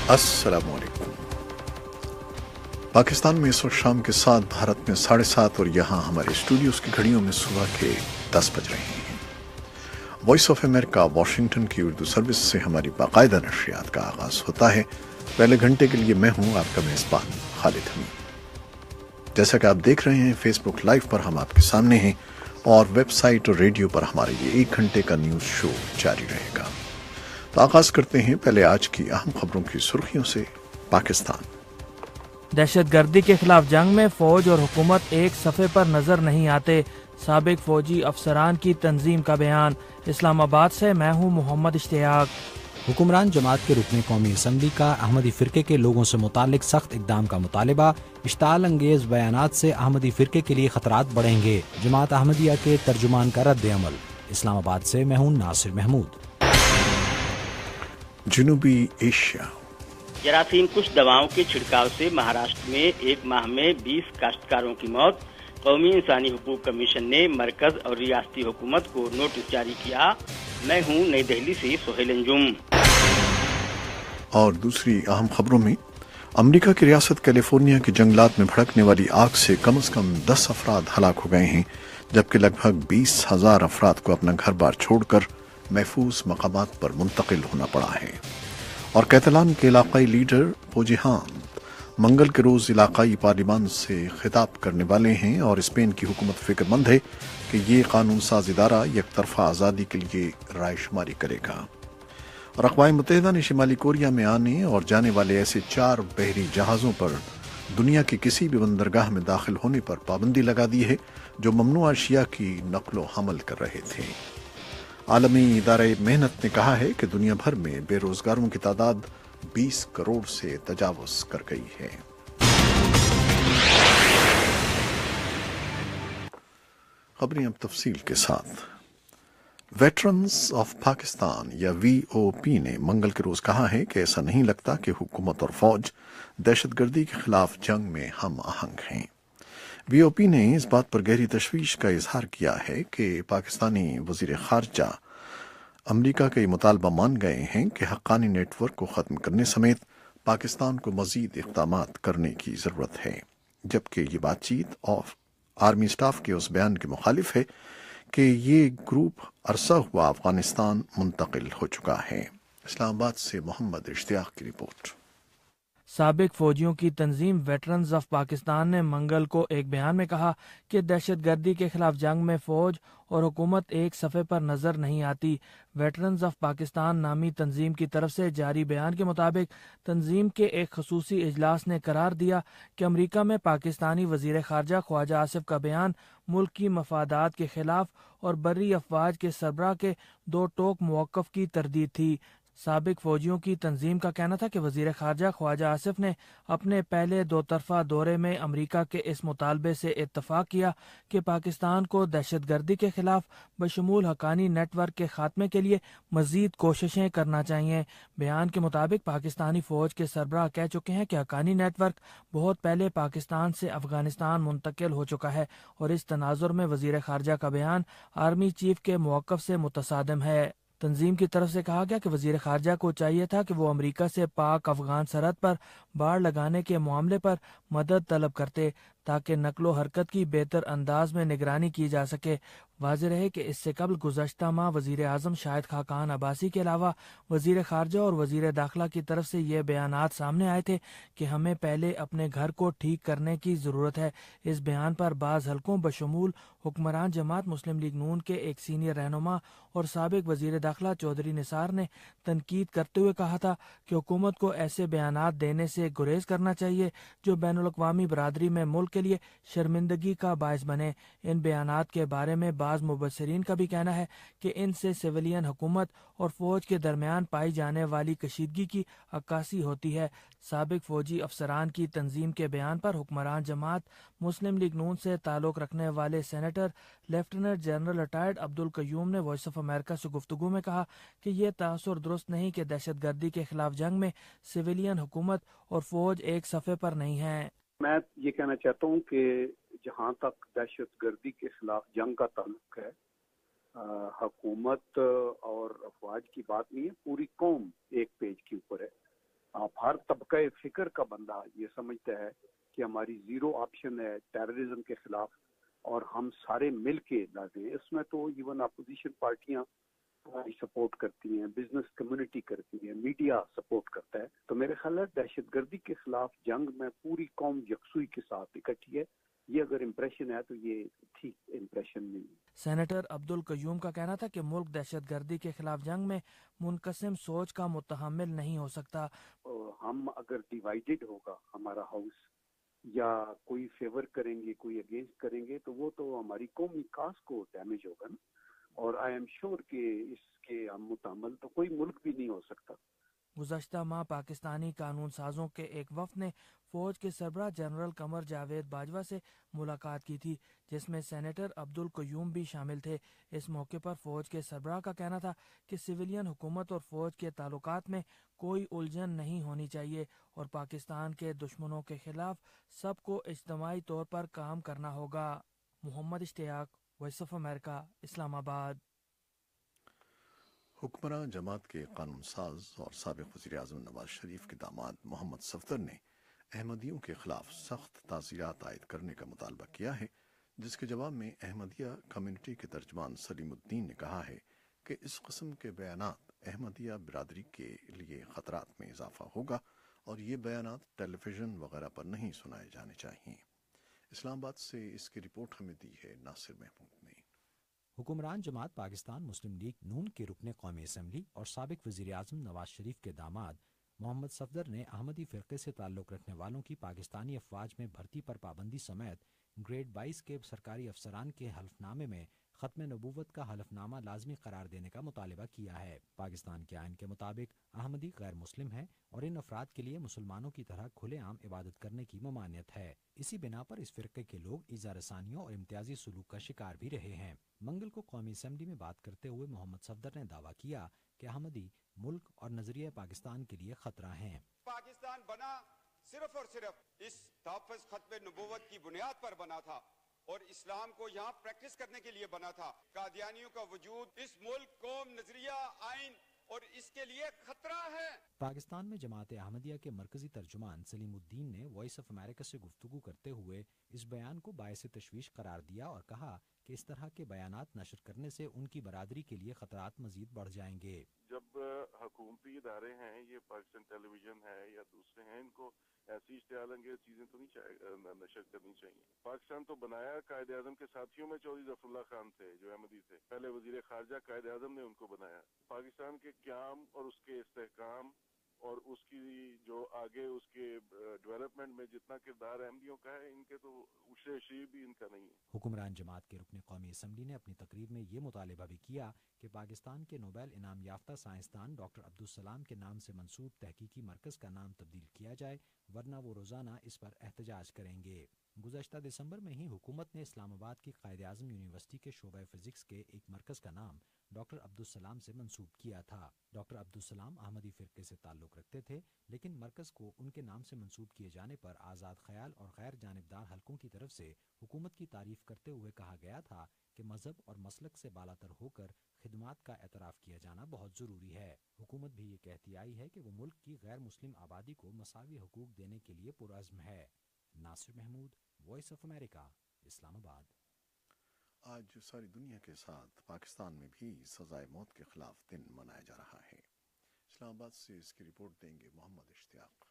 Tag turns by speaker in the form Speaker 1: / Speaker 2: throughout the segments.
Speaker 1: अस्सलाम वालेकुम। पाकिस्तान में इस वक्त शाम के 7, भारत में 7:30 और यहाँ हमारे स्टूडियोज़ की घड़ियों में सुबह के 10 बज रहे हैं। वॉइस ऑफ अमेरिका वाशिंगटन की उर्दू सर्विस से हमारी बाकायदा नशरियात का आगाज़ होता है। पहले घंटे के लिए मैं हूँ आपका मेज़बान खालिद हमीद। जैसा कि आप देख रहे हैं, फेसबुक लाइव पर हम आपके सामने हैं और वेबसाइट और रेडियो पर हमारे ये 1 घंटे का न्यूज़ शो जारी रहेगा। तो आगाज़ करते हैं पहले आज की अहम खबरों की सुर्खियों से। पाकिस्तान
Speaker 2: दहशत गर्दी के खिलाफ जंग में फौज और हुकूमत एक सफ़े पर नजर नहीं आते, साबिक फौजी अफसरान की तंजीम का बयान। इस्लामाबाद से मैं हूँ मोहम्मद इश्तियाक।
Speaker 3: हुक्मरान जमात के रुकन कौमी असम्बली का अहमदी फ़िरके के लोगों से मुतालिक सख्त इक़दाम का मुतालबा। इश्ताल अंगेज़ बयानात से अहमदी फ़िरके के लिए ख़तरात बढ़ेंगे, जमात अहमदिया के तर्जुमान का रद्द अमल। इस्लामाबाद से मैं हूँ नासिर महमूद।
Speaker 1: जनूबी एशिया
Speaker 4: जरासीम कुछ दवाओं के छिड़काव से महाराष्ट्र में एक माह में 20 काश्तकारों की मौत। कौमी इंसानी हुकूक कमीशन ने मरकज और रियासती हुकूमत को नोटिस जारी किया। मैं हूँ नई दिल्ली से सोहेल अंजुम।
Speaker 1: और दूसरी अहम खबरों में, अमेरिका की रियासत कैलिफोर्निया के जंगलात में भड़कने वाली आग से कम 10 अफराद हलाक हो गए हैं, जबकि लगभग 20,000 अफराद को अपना घर बार छोड़कर महफूज मकामात पर मुंतकिल होना पड़ा है। और कैतलान के इलाकाई लीडर पोजिहान मंगल के रोज इलाकाई पार्लिमान से खिताब करने वाले हैं और स्पेन की हुकूमत फिक्रमंद है कि ये कानून साज इदारा यकतरफा आज़ादी के लिए रायशुमारी करेगा। और अक़वाम मुत्तहिदा ने शिमाली कोरिया में आने और जाने वाले ऐसे 4 बहरी जहाज़ों पर दुनिया की किसी भी बंदरगाह में दाखिल होने पर पाबंदी लगा दी है जो ममनू अशिया की नकलो हमल कर रहे थे। आलमी इदारे मेहनत ने कहा है कि दुनिया भर में बेरोजगारों की तादाद 20 करोड़ से तजावुज कर गई है। खबरें अब तफसील के साथ। वेटरन्स ऑफ पाकिस्तान या VOP ने मंगल के रोज कहा है कि ऐसा नहीं लगता कि हुकूमत और फौज दहशतगर्दी के खिलाफ जंग में हम आहंग हैं। VOP ने इस बात पर गहरी तशवीश का इजहार किया है कि पाकिस्तानी वजीर खारजा अमरीका का ये मुतालबा मान गए हैं कि हक्कानी नेटवर्क को ख़त्म करने समेत पाकिस्तान को मज़ीद इक़दामात करने की ज़रूरत है, जबकि ये बातचीत ऑफ आर्मी स्टाफ के उस बयान के मुखालिफ है कि ये ग्रुप अरसा हुआ अफगानिस्तान मुंतकिल हो चुका है। इस्लामाबाद से मोहम्मद इश्तियाक की रिपोर्ट।
Speaker 2: साबिक फौजियों की तंजीम वेटरन्स ऑफ पाकिस्तान ने मंगल को एक बयान में कहा कि दहशतगर्दी के खिलाफ जंग में फौज और हुकूमत एक सफ़े पर नजर नहीं आती। वेटरन्स ऑफ पाकिस्तान नामी तंजीम की तरफ से जारी बयान के मुताबिक तंजीम के एक खसूसी इजलास ने करार दिया कि अमरीका में पाकिस्तानी वजीर खारजा ख्वाजा आसिफ का बयान मुल्क की मफादात के खिलाफ और बर्री अफवाज के सरबराह के 2 टोक मौक़िफ़ की तरदीद थी। साबिक फौजियों की तंजीम का कहना था कि वजीर खारजा ख्वाजा आसिफ ने अपने पहले 2 तरफा दौरे में अमरीका के इस मुतालबे से इत्तफाक किया कि पाकिस्तान को दहशतगर्दी के खिलाफ बशमूल हक्कानी नेटवर्क के खात्मे के लिए मजीद कोशिशें करना चाहिए। बयान के मुताबिक पाकिस्तानी फौज के सरबराह कह चुके हैं कि हक्कानी नेटवर्क बहुत पहले पाकिस्तान से अफगानिस्तान मुंतकिल हो चुका है और इस तनाजुर में वजीर खारजा का बयान आर्मी चीफ के मौक़िफ़ से मुतसादिम है। तंजीम की तरफ से कहा गया कि वजीर खारजा को चाहिए था कि वो अमरीका से पाक अफगान सरहद पर बाड़ लगाने के मामले पर मदद तलब करते ताकि नकलो हरकत की बेहतर अंदाज में निगरानी की जा सके। वाज़ेह रहे कि इससे कबल गुज़श्ता माह वज़ीर आज़म शाहिद खाकान अब्बासी के अलावा वज़ीर खारजा और वज़ीर दाखिला की तरफ से ये बयानात सामने आए थे कि हमें पहले अपने घर को ठीक करने की ज़रूरत है। इस बयान पर बाज़ हलकों बशमूल हुक्मरान जमात मुस्लिम लीग नून के एक सीनियर रहनुमा और साबिक वज़ीर दाखिला चौधरी निसार ने तनकीद करते हुए कहा था कि हुकूमत को ऐसे बयानात देने से गुरेज करना चाहिए जो बैनुल अक़वामी बरादरी में मुल्क के लिए शर्मिंदगी का बायस बने। इन बयानात के बारे में बाज़ मुबस्सिरीन का भी कहना है कि इनसे सिविलियन हुकूमत और फौज के दरमियान पाई जाने वाली कशीदगी की अक्कासी होती है। साबिक फौजी अफसरान की तंजीम के बयान पर हुक्मरान जमात मुस्लिम लीग नून से ताल्लुक़ रखने वाले senator lieutenant general retired Abdul Qayyum ने वॉइस ऑफ अमेरिका से गुफ्तगू में कहा कि यह तासुर दुरुस्त नहीं कि दहशतगर्दी के खिलाफ जंग में सिविलियन हुकूमत और फौज एक सफ़े पर नहीं है।
Speaker 5: मैं ये कहना चाहता हूँ कि जहाँ तक दहशतगर्दी के खिलाफ जंग का ताल्लुक है, हुकूमत और अफवाज की बात नहीं है, पूरी कौम एक पेज के ऊपर है। آپ ہر طبقہ فکر کا بندہ یہ سمجھتا ہے کہ ہماری زیرو آپشن ہے ٹیررزم کے خلاف اور ہم سارے مل کے لڑیں. اس میں تو ایون اپوزیشن پارٹیاں ہماری سپورٹ کرتی ہیں, بزنس کمیونٹی کرتی ہے, میڈیا سپورٹ کرتا ہے. تو میرے خیال ہے دہشت گردی کے خلاف جنگ میں پوری قوم یکسوئی کے ساتھ اکٹھی ہے. یہ اگر امپریشن ہے تو یہ ٹھیک امپریشن نہیں ہے.
Speaker 2: سینیٹر عبد القیوم کا کہنا تھا کہ ملک دہشت گردی کے خلاف جنگ میں منقسم سوچ کا متحمل نہیں ہو سکتا.
Speaker 5: ہم اگر ڈیوائیڈڈ ہوگا ہمارا ہاؤس, یا کوئی فیور کریں گے کوئی اگینسٹ کریں گے, تو وہ تو ہماری قومی کاز کو ڈیمیج ہوگا نا. اور آئی ایم شیور کہ اس کے ہم متحمل تو کوئی ملک بھی نہیں ہو سکتا.
Speaker 2: گزشتہ ماہ پاکستانی قانون سازوں کے ایک وفد نے فوج کے سربراہ جنرل قمر جاوید باجوہ سے ملاقات کی تھی, جس میں سینیٹر عبد القیوم بھی شامل تھے. اس موقع پر فوج کے سربراہ کا کہنا تھا کہ سویلین حکومت اور فوج کے تعلقات میں کوئی الجھن نہیں ہونی چاہیے اور پاکستان کے دشمنوں کے خلاف سب کو اجتماعی طور پر کام کرنا ہوگا. محمد اشتیاق, وائس آف امریکہ, اسلام آباد.
Speaker 1: حکمراں جماعت کے قانون ساز اور سابق وزیر اعظم نواز شریف کے داماد محمد صفدر نے احمدیوں کے خلاف سخت تعزیرات عائد کرنے کا مطالبہ کیا ہے, جس کے جواب میں احمدیہ کمیونٹی کے ترجمان سلیم الدین نے کہا ہے کہ اس قسم کے بیانات احمدیہ برادری کے لیے خطرات میں اضافہ ہوگا اور یہ بیانات ٹیلی ویژن وغیرہ پر نہیں سنائے جانے چاہیے. اسلام آباد سے اس کی رپورٹ ہمیں دی ہے ناصر محمود نے.
Speaker 3: حکمران جماعت پاکستان مسلم لیگ نون کے رکن قومی اسمبلی اور سابق وزیر اعظم نواز شریف کے داماد محمد صفدر نے احمدی فرقے سے تعلق رکھنے والوں کی پاکستانی افواج میں بھرتی پر پابندی سمیت گریڈ 22 کے سرکاری افسران کے حلف نامے میں ختم نبوت کا حلف نامہ لازمی قرار دینے کا مطالبہ کیا ہے. پاکستان کے آئین کے مطابق احمدی غیر مسلم ہیں اور ان افراد کے لیے مسلمانوں کی طرح کھلے عام عبادت کرنے کی ممانعت ہے. اسی بنا پر اس فرقے کے لوگ ایذا رسانیوں اور امتیازی سلوک کا شکار بھی رہے ہیں. منگل کو قومی اسمبلی میں بات کرتے ہوئے محمد صفدر نے دعویٰ کیا کہ احمدی ملک اور نظریہ پاکستان کے لیے خطرہ ہیں.
Speaker 6: پاکستان بنا صرف اور صرف اس تحفظ ختم نبوت کی بنیاد پر بنا تھا اور اسلام کو یہاں پریکٹس کرنے کے لیے بنا تھا. قادیانیوں کا وجود اس ملک, قوم, نظریہ, آئین اور اس کے لیے خطرہ ہے.
Speaker 3: پاکستان میں جماعت احمدیہ کے مرکزی ترجمان سلیم الدین نے وائس آف امریکہ سے گفتگو کرتے ہوئے اس بیان کو باعث تشویش قرار دیا اور کہا کہ اس طرح کے بیانات نشر کرنے سے ان کی برادری کے لیے خطرات مزید بڑھ جائیں گے.
Speaker 7: جب حکومتی ادارے ہیں, یہ پاکستان ٹیلی ویژن ہے یا دوسرے ہیں, ان کو ایسی اشتعال انگیز چیزیں تو نہیں نشر کرنی چاہیے. پاکستان تو بنایا قائد اعظم کے ساتھیوں میں چودھری ظفر اللہ خان تھے جو احمدی تھے. پہلے وزیر خارجہ قائد اعظم نے ان کو بنایا. پاکستان کے قیام اور اس کے استحکام اور اس کی جو آگے اس کے ڈیولپمنٹ میں جتنا کردار احمدیوں کا ہے, ان کے تو عشر شریف بھی ان کا نہیں ہے.
Speaker 3: حکمران جماعت کے رکن قومی اسمبلی نے اپنی تقریر میں یہ مطالبہ بھی کیا کہ پاکستان کے نوبل انعام یافتہ سائنسدان ڈاکٹر عبدالسلام کے نام سے منسوب تحقیقی مرکز کا نام تبدیل کیا جائے, ورنہ وہ روزانہ اس پر احتجاج کریں گے. گزشتہ دسمبر میں ہی حکومت نے اسلام آباد کی قائد اعظم یونیورسٹی کے شعبہ فزکس کے ایک مرکز کا نام ڈاکٹر عبدالسلام سے منسوب کیا تھا. ڈاکٹر عبدالسلام احمدی فرقے سے تعلق رکھتے تھے, لیکن مرکز کو ان کے نام سے منسوب کیے جانے پر آزاد خیال اور غیر جانبدار حلقوں کی طرف سے حکومت کی تعریف کرتے ہوئے کہا گیا تھا کہ مذہب اور مسلک سے بالاتر ہو کر خدمات کا اعتراف کیا جانا بہت ضروری ہے. حکومت بھی یہ کہتی آئی ہے کہ وہ ملک کی غیر مسلم آبادی کو مساوی حقوق دینے کے لیے پرعزم ہے. ناصر محمود, وائس آف امریکہ, اسلام آباد.
Speaker 1: آج ساری دنیا کے ساتھ پاکستان میں بھی سزائے موت کے خلاف دن منایا جا رہا ہے. اسلام آباد سے اس کی رپورٹ دیں گے محمد اشتیاق.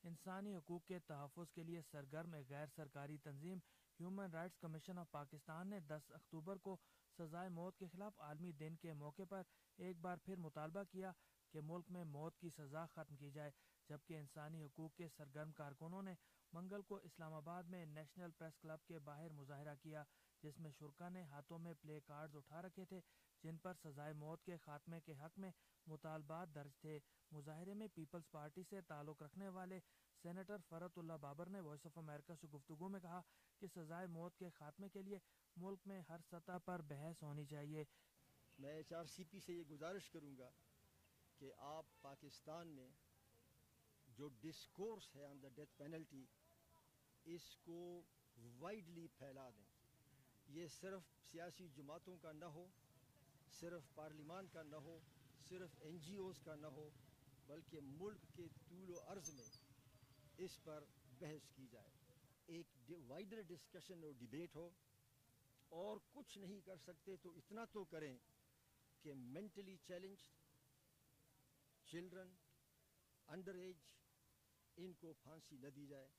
Speaker 2: انسانی حقوق کے تحفظ کے لیے سرگرم غیر سرکاری تنظیم human rights commission of Pakistan نے 10 اکتوبر کو سزائے موت کے خلاف عالمی دن کے موقع پر ایک بار پھر مطالبہ کیا کہ ملک میں موت کی سزا ختم کی جائے, جبکہ انسانی حقوق کے سرگرم کارکنوں نے منگل کو اسلام آباد میں نیشنل پریس کلب کے باہر مظاہرہ کیا, جس میں شرکاء نے ہاتھوں میں پلے کارڈز اٹھا رکھے تھے جن پر سزائے موت کے خاتمے کے حق میں مطالبات درج تھے. مظاہرے میں پیپلز پارٹی سے تعلق رکھنے والے سینیٹر فرت اللہ بابر نے وائس آف امریکہ سے گفتگو میں کہا کہ سزائے موت کے خاتمے کے لیے ملک میں ہر سطح پر بحث ہونی چاہیے.
Speaker 8: میں HRCP سے یہ گزارش کروں گا کہ آپ پاکستان میں جو ڈسکورس ہے آن دا ڈیتھ پینلٹی, اس کو وائڈلی پھیلا دیں. یہ صرف سیاسی جماعتوں کا نہ ہو, صرف پارلیمان کا نہ ہو, صرف NGOs کا نہ ہو, बल्कि मुल्क के तूल व अर्ज में इस पर बहस की जाए, एक वाइडर डिस्कशन और डिबेट हो, और कुछ नहीं कर सकते तो इतना तो करें कि mentally challenged children, under as, इनको फांसी न दी जाए।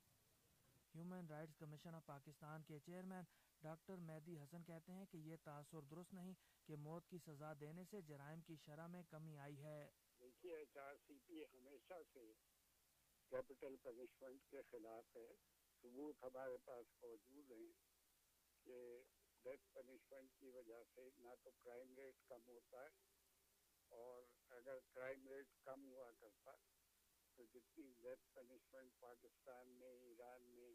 Speaker 2: Human rights commission of Pakistan के चेयरमैन डॉक्टर मेहदी हसन कहते हैं कि ये तासुर दुरुस्त नहीं कि मौत की सजा देने से जराइम की शरह में कमी आई है।
Speaker 5: देखिए, HRCP हमेशा से कैपिटल पनिशमेंट के खिलाफ है। सबूत हमारे पास मौजूद हैं कि डेथ पनिशमेंट की वजह से ना तो क्राइम रेट कम होता है, और अगर क्राइम रेट कम हुआ करता तो जितनी डेथ पनिशमेंट पाकिस्तान में, ईरान में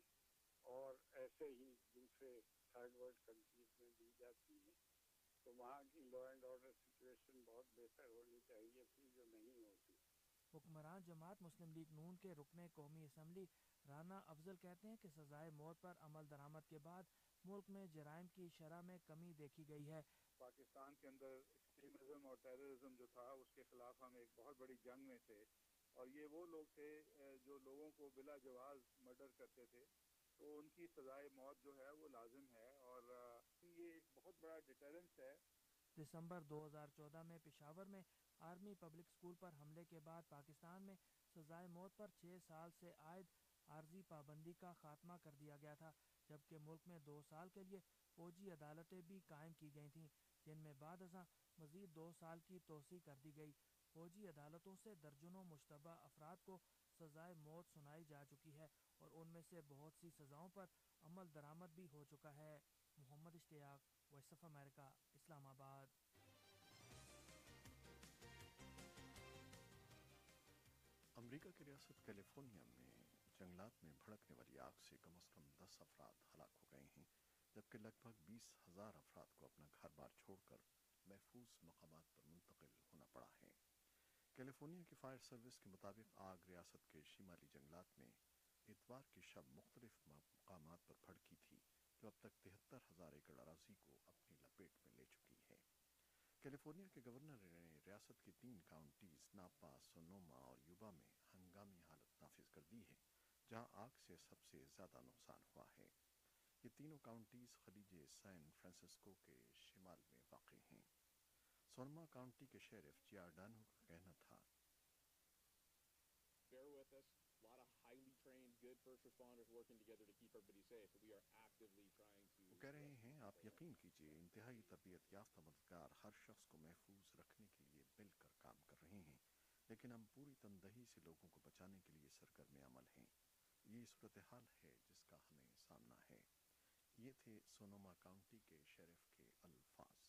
Speaker 5: और ऐसे ही दूसरे थर्ड वर्ल्ड कंट्रीज में दी जाती है, तो वहाँ की लॉ एंड ऑर्डर सिचुएशन बहुत बेहतर होनी चाहिए थी, जो नहीं होती।
Speaker 2: हुक्मरान जमात मुस्लिम लीग नून के रुकने कौमी असम्बली राना अफजल कहते हैं कि सजाए मौत पर अमल दरामद के बाद मुल्क में जराइम की शरह में कमी देखी गई है।
Speaker 9: पाकिस्तान के अंदर एक्सट्रीमिज्म और टेररिज्म जो था उसके खिलाफ हम एक बहुत बड़ी जंग में थे, और ये वो लोग थे जो लोगों को बिला जवाज मर्डर करते थे, तो उनकी सजाए मौत जो है वो लाजिम है, और ये एक बहुत बड़ा डिटरेंस है।
Speaker 2: दिसंबर 2014 में पेशावर में आर्मी पब्लिक स्कूल पर हमले के बाद पाकिस्तान में सजाए मौत पर 6 साल से आयद आर्जी पाबंदी का खात्मा कर दिया गया था, जबकि मुल्क में 2 साल के लिए फौजी अदालतें भी कायम की गई थीं, जिनमें बाद अज़ां मजीद 2 साल की तोसी कर दी गई। फौजी अदालतों से दर्जनों मुश्तबा अफराद को सजाए मौत सुनाई जा चुकी है, और उनमें से बहुत सी सजाओं पर अमल दरामद भी हो चुका है। Mohammad Ishtiaq, voice of America, Islamabad.
Speaker 1: America की रियासत कैलिफोर्निया में जंगलात में भड़कने वाली आग से कम 10 अफराद हलाक हो गए हैं, जबकि लगभग 20,000 अफराद को अपना घर बार छोड़कर महफूज मकामात पर मुंतकिल होना पड़ा है। कैलिफोर्निया की फायर सर्विस के मुताबिक आग रियासत के शिमाली जंगलात में इतवार की शब मुख्तलिफ मकामात पर भड़की थी, जो अब तक 73,000 एकड़ अराजी को अपनी लपेट में ले चुकी है। कैलिफोर्निया के गवर्नर ने रियासत की 3 काउंटीज नापा, सोनोमा और यूबा में हंगामी हालत नाफिज कर दी है, जहां आग से सबसे ज्यादा नुकसान हुआ है। ये तीनों काउंटीज खलीज सैन फ्रांसिस्को के शिमाल में वाक़ई हैं। सोनोमा काउंटी के शेरिफ जियार्डानो का कहना था,
Speaker 10: Bear with us. A lot of highly trained, good first responders working together to keep everybody safe. So we are actively trying to.
Speaker 1: वो कह रहे हैं, आप यकीन कीजिए, इंतहाई तरबियत याफ्ता मददगार हर शख्स को महफूज रखने के लिए मिलकर काम कर रहे हैं, लेकिन हम पूरी तनदही से लोगों को बचाने के लिए सरगर्म अमल हैं। ये सूरत हाल है जिसका हमें सामना है। ये थे सोनोमा काउंटी के शेरिफ के अल्फाज।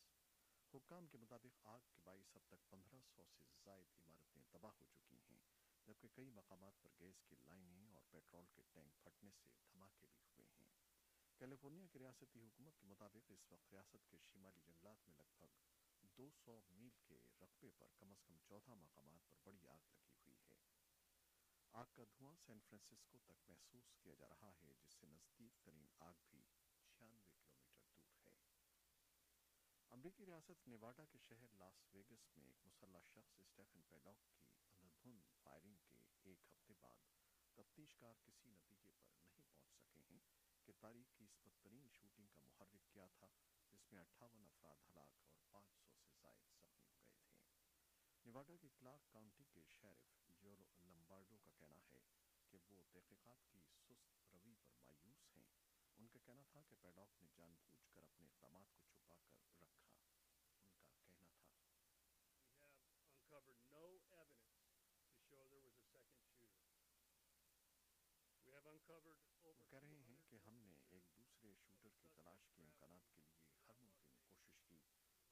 Speaker 1: हुक्काम के मुताबिक आग के बाइस अब तक 1500 से ज़ायद इमारतें तबाह हो चुकी हैं, जबकि कई मकामात पर गैस की लाइनें और पेट्रोल के टैंक फटने से धमाके भी हुए हैं। कैलिफोर्निया की रियासती हुकूमत के मुताबिक इस वक्त रियासत के शिमाली जंगलात में लगभग 200 मील के रकबे पर कम से कम 14 मकामात पर बड़ी आग लगी हुई है। आग का धुआं सैन फ्रांसिस्को तक महसूस किया जा रहा है, जिससे नजदीक तरीन आग भी 96 किलोमीटर दूर है। अमरीकी रियासत नेवाडा के शहर लास वेगस में एक मुसल्लह शख्स स्टेफन पैडॉक की अंधाधुंध फायरिंग के एक हफ्ते बाद तफ्तीशकार किसी नतीजे पर नहीं पहुंच सके हैं कि तारीख की इस बदतरीन शूटिंग का मुहर्रिक क्या था, जिसमें 58 अफराद हलाक और 500 से जायद जख्मी हो गए थे। नेवाडा के क्लार्क काउंटी के शेरिफ जोलो लम्बार्डो का कहना है कि वो तहकीकात की सुस्त रवि पर मायूस हैं। उनका कहना था कि पैडॉक ने जानबूझकर अपने इक़दामात को छुपा कर रखा। उनका कहना था, वो कह रहे हैं कि हमने एक दूसरे शूटर की तलाश के इम्कानात के लिए हर मुमकिन कोशिश की।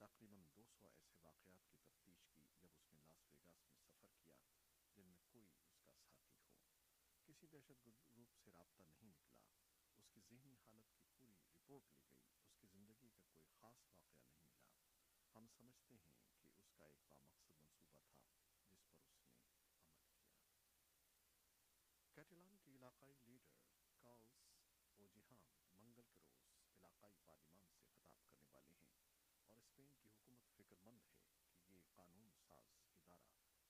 Speaker 1: तकरीबन 200 ऐसे वाक़यात की तफ्तीश की जब उसने लास वेगास में सफ़र किया जिनमें कोई उसका साथी हो। किसी दहशतगर्द ग्रुप से राब्ता नहीं निकला। उसकी ज़हनी हालत की पूरी रिपोर्ट ली गई। उसकी ज़िंदगी का कोई ख़ास वाक़या नहीं मिला। हम समझते हैं कि उसका एक बामकसद मंसूबा था जिस पर उसने अमल किया। कैटलान के इलाकाई लीडर कार्ल्स ओजिहाम मंगल के रोज़ इलाकाई पार्लिमान से खिताब करने वाले हैं, और स्पेन की हुकूमत फ़िक्रमंद है कि ये कानून साज इदारा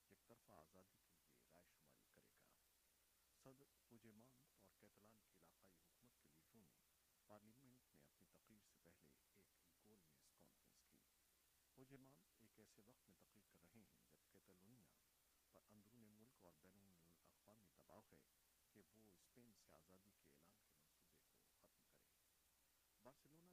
Speaker 1: एक तरफा आज़ादी के लिए پوجیمانت اور کیتلان کی علاقائی حکومت کے لیڈروں نے پارلیمنٹ میں اپنی تقریر سے پہلے ایک گول میز کانفرنس کی۔ پوجیمانت ایک ایسے وقت میں تقریر کر رہے ہیں جب کیتالونیا پر اندرون ملک اور بین الاقوامی دباؤ ہے کہ وہ اسپین سے آزادی کے اعلان کے منصوبے کو ختم کرے۔ بارسلونا